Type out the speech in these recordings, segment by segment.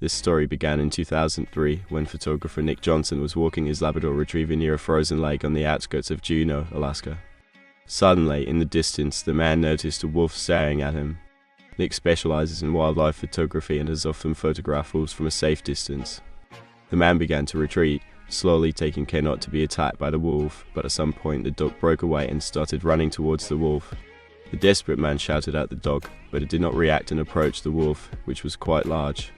This story began in 2003 when photographer Nick Johnson was walking his Labrador Retriever near a frozen lake on the outskirts of Juneau, Alaska. Suddenly, in the distance, the man noticed a wolf staring at him. Nick specializes in wildlife photography and has often photographed wolves from a safe distance. The man began to retreat, slowly taking care not to be attacked by the wolf, but at some point the dog broke away and started running towards the wolf. The desperate man shouted at the dog, but it did not react and approached the wolf, which was quite large.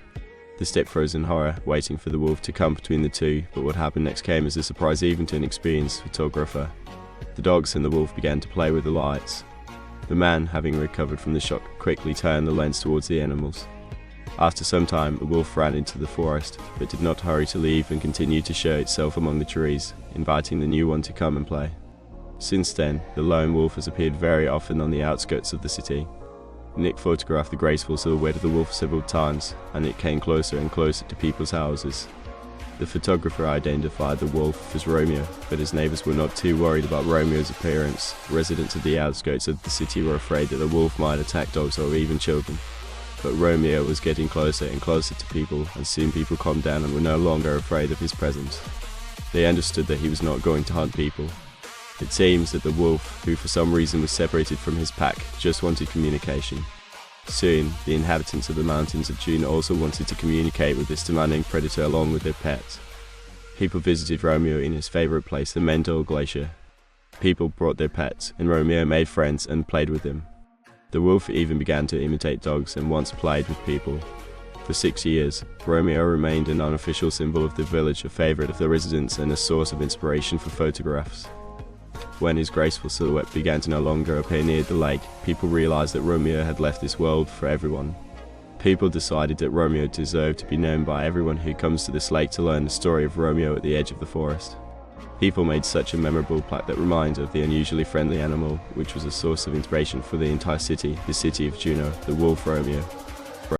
The step froze in horror, waiting for the wolf to come between the two, but what happened next came as a surprise even to an experienced photographer. The dogs and the wolf began to play with the lights. The man, having recovered from the shock, quickly turned the lens towards the animals. After some time, the wolf ran into the forest, but did not hurry to leave and continued to show itself among the trees, inviting the new one to come and play. Since then, the lone wolf has appeared very often on the outskirts of the city. Nick photographed the graceful silhouette of the wolf several times, and it came closer and closer to people's houses. The photographer identified the wolf as Romeo, but his neighbors were not too worried about Romeo's appearance. Residents of the outskirts of the city were afraid that the wolf might attack dogs or even children. But Romeo was getting closer and closer to people, and soon people calmed down and were no longer afraid of his presence. They understood that he was not going to hunt people. It seems that the wolf, who for some reason was separated from his pack, just wanted communication. Soon, the inhabitants of the mountains of Juneau also wanted to communicate with this demanding predator along with their pets. People visited Romeo in his favorite place, the Mental Glacier. People brought their pets, and Romeo made friends and played with them. The wolf even began to imitate dogs and once played with people. For 6 years, Romeo remained an unofficial symbol of the village, a favorite of the residents and a source of inspiration for photographs. When his graceful silhouette began to no longer appear near the lake, people realized that Romeo had left this world for everyone. People decided that Romeo deserved to be known by everyone who comes to this lake to learn the story of Romeo at the edge of the forest. People made such a memorable plaque that reminds of the unusually friendly animal, which was a source of inspiration for the entire city, the city of Juneau, the wolf Romeo.